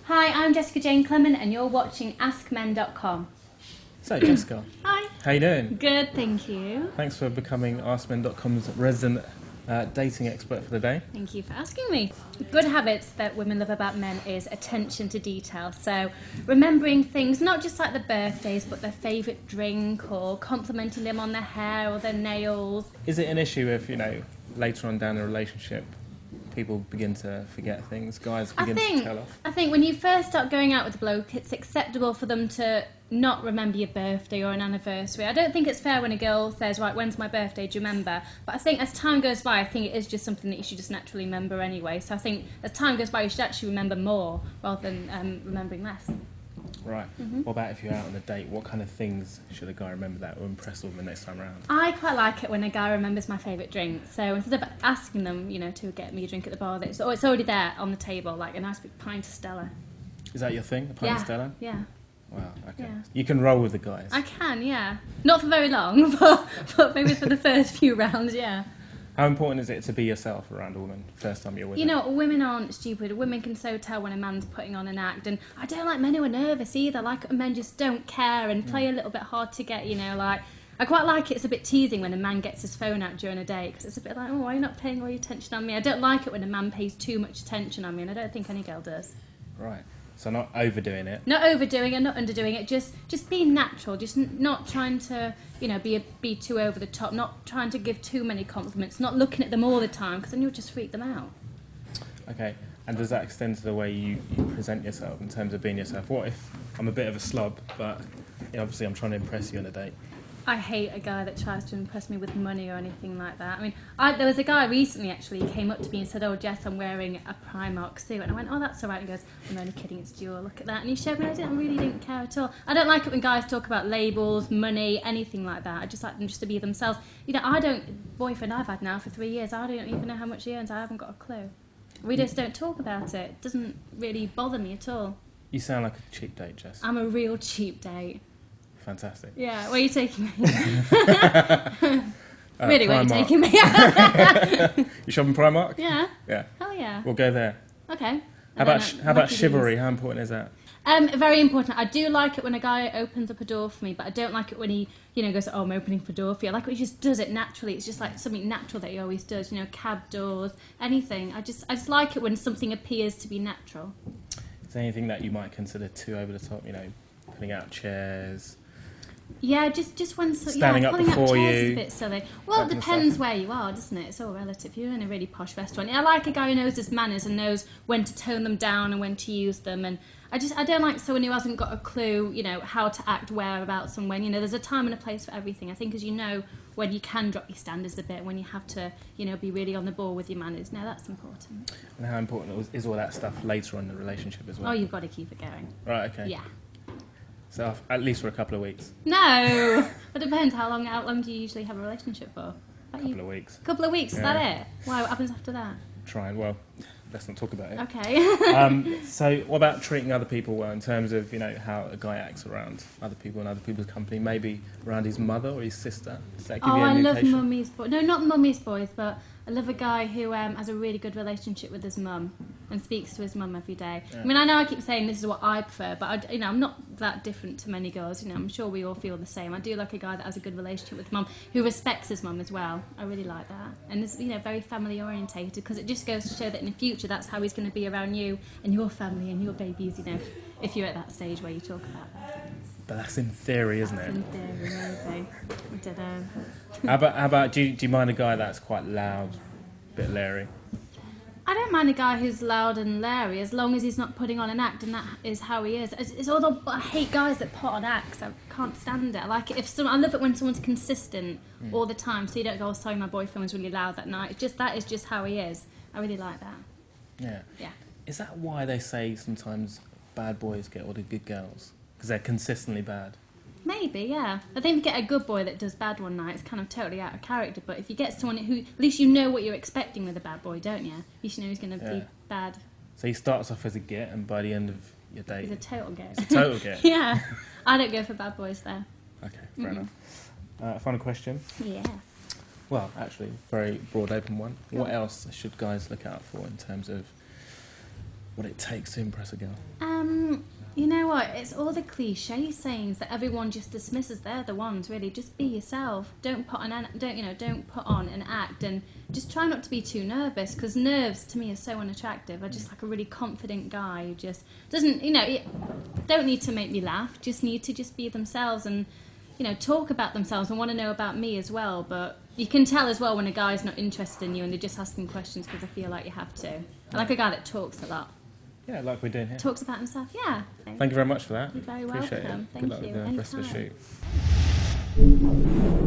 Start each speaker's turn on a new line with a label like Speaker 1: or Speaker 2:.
Speaker 1: Hi, I'm Jessica Jane Clement and you're watching AskMen.com.
Speaker 2: So, Jessica.
Speaker 1: Hi.
Speaker 2: How you doing?
Speaker 1: Good, thank you.
Speaker 2: Thanks for becoming AskMen.com's resident dating expert for the day.
Speaker 1: Thank you for asking me. Good habits that women love about men is attention to detail. So, remembering things, not just like the birthdays, but their favourite drink or complimenting them on their hair or their nails.
Speaker 2: Is it an issue if, later on down the relationship, people begin to forget things, guys begin to tell off?
Speaker 1: I think when you first start going out with a bloke, it's acceptable for them to not remember your birthday or an anniversary. I don't think it's fair when a girl says, right, when's my birthday, do you remember? But I think as time goes by, I think it is just something that you should just naturally remember anyway. So I think as time goes by, you should actually remember more rather than remembering less.
Speaker 2: Right. What about if you're out on a date? What kind of things should a guy remember that will impress them the next time around?
Speaker 1: I quite like it when a guy remembers my favourite drink. So instead of asking them, to get me a drink at the bar, it's already there on the table, like a nice big pint of Stella.
Speaker 2: Is that your thing, a pint of Stella?
Speaker 1: Yeah.
Speaker 2: Wow, okay.
Speaker 1: Yeah.
Speaker 2: You can roll with the guys.
Speaker 1: I can, yeah. Not for very long, but maybe for the first few rounds, yeah.
Speaker 2: How important is it to be yourself around a woman first time you're with her?
Speaker 1: Women aren't stupid. Women can so tell when a man's putting on an act. And I don't like men who are nervous either. I like when men just don't care and play a little bit hard to get, I quite like it's a bit teasing when a man gets his phone out during a date, because it's a bit like, oh, why are you not paying all your attention on me? I don't like it when a man pays too much attention on me, and I don't think any girl does.
Speaker 2: Right. So not overdoing it.
Speaker 1: Not overdoing it, not underdoing it. Just being natural. Just not trying to, be too over the top. Not trying to give too many compliments. Not looking at them all the time, because then you'll just freak them out.
Speaker 2: Okay. And does that extend to the way you present yourself in terms of being yourself? What if I'm a bit of a slob, but obviously I'm trying to impress you on a date?
Speaker 1: I hate a guy that tries to impress me with money or anything like that. I mean, there was a guy recently, actually, who came up to me and said, oh, Jess, I'm wearing a Primark suit. And I went, oh, that's all right. And he goes, I'm only kidding, it's Dior, look at that. And he showed me, I really didn't care at all. I don't like it when guys talk about labels, money, anything like that. I just like them just to be themselves. Boyfriend I've had now for 3 years, I don't even know how much he earns. I haven't got a clue. We just don't talk about it. It doesn't really bother me at all.
Speaker 2: You sound like a cheap date, Jess.
Speaker 1: I'm a real cheap date.
Speaker 2: Fantastic.
Speaker 1: Yeah, where are you taking me? Really, where are you
Speaker 2: Primark.
Speaker 1: taking me?
Speaker 2: You shopping Primark?
Speaker 1: Yeah.
Speaker 2: Yeah.
Speaker 1: Oh, yeah.
Speaker 2: We'll go there.
Speaker 1: Okay.
Speaker 2: How about chivalry? How important is that?
Speaker 1: Very important. I do like it when a guy opens up a door for me, but I don't like it when he, goes, oh, I'm opening the door for you. I like when he just does it naturally. It's just like something natural that he always does, cab doors, anything. I just like it when something appears to be natural.
Speaker 2: Is there anything that you might consider too over the top, putting out chairs?
Speaker 1: Yeah, just when
Speaker 2: standing up
Speaker 1: pulling
Speaker 2: before
Speaker 1: up chairs
Speaker 2: you.
Speaker 1: is a bit silly. Well, it depends where you are, doesn't it? It's all relative. You're in a really posh restaurant. I like a guy who knows his manners and knows when to tone them down and when to use them. And I don't like someone who hasn't got a clue, how to act whereabouts and when. There's a time and a place for everything. I think as when you can drop your standards a bit, when you have to, be really on the ball with your manners. No, that's important.
Speaker 2: And how important is all that stuff later on in the relationship as well?
Speaker 1: Oh, you've got to keep it going.
Speaker 2: Right. Okay.
Speaker 1: Yeah.
Speaker 2: So at least for a couple of weeks.
Speaker 1: No, it depends. How long do you usually have a relationship for?
Speaker 2: A couple of weeks.
Speaker 1: A couple of weeks. Is that it? Why? What happens after that?
Speaker 2: Trying. Well, let's not talk about it.
Speaker 1: Okay.
Speaker 2: So what about treating other people well in terms of how a guy acts around other people and other people's company? Maybe around his mother or his sister. Does that give you an indication?
Speaker 1: I love mummy's boys. No, not mummy's boys, but I love a guy who has a really good relationship with his mum and speaks to his mum every day. Yeah. I mean, I know I keep saying this is what I prefer, but I'm not that different to many girls. I'm sure we all feel the same. I do like a guy that has a good relationship with mum, who respects his mum as well. I really like that, and is very family orientated, because it just goes to show that in the future that's how he's going to be around you and your family and your babies. If you're at that stage where you talk about that.
Speaker 2: But that's in theory, isn't it?
Speaker 1: In theory, maybe. I don't know.
Speaker 2: How about do you mind a guy that's quite loud, a bit leery?
Speaker 1: I don't mind a guy who's loud and leery as long as he's not putting on an act, and that is how he is. It's all I hate guys that put on acts. I can't stand it. I like it I love it when someone's consistent all the time, so you don't go, oh, sorry, my boyfriend was really loud that night. That is just how he is. I really like that.
Speaker 2: Yeah.
Speaker 1: Yeah.
Speaker 2: Is that why they say sometimes bad boys get all the good girls? Because they're consistently bad?
Speaker 1: Maybe, yeah. I think if you get a good boy that does bad one night, it's kind of totally out of character. But if you get someone who, at least you know what you're expecting with a bad boy, don't you? At least you know he's going to be bad.
Speaker 2: So he starts off as a git, and by the end of your date...
Speaker 1: He's a total git.
Speaker 2: He's a total git?
Speaker 1: Yeah. I don't go for bad boys there.
Speaker 2: Okay, fair enough. Final question.
Speaker 1: Yes.
Speaker 2: Well, actually, very broad open one. What else should guys look out for in terms of what it takes to impress a girl?
Speaker 1: You know what? It's all the cliche sayings that everyone just dismisses. They're the ones, really. Just be yourself. Don't put on an act, and just try not to be too nervous, because nerves to me are so unattractive. I just like a really confident guy who just doesn't, don't need to make me laugh. Just need to just be themselves and, talk about themselves and want to know about me as well. But you can tell as well when a guy's not interested in you and they're just asking questions because I feel like you have to. I like a guy that talks a lot.
Speaker 2: Yeah, like we're doing here.
Speaker 1: Talks about himself, yeah.
Speaker 2: Thank you very much for that.
Speaker 1: You're very
Speaker 2: Appreciate
Speaker 1: welcome.
Speaker 2: it.
Speaker 1: Thank
Speaker 2: Good luck
Speaker 1: you.
Speaker 2: with the rest of the
Speaker 1: Anytime.
Speaker 2: shoot.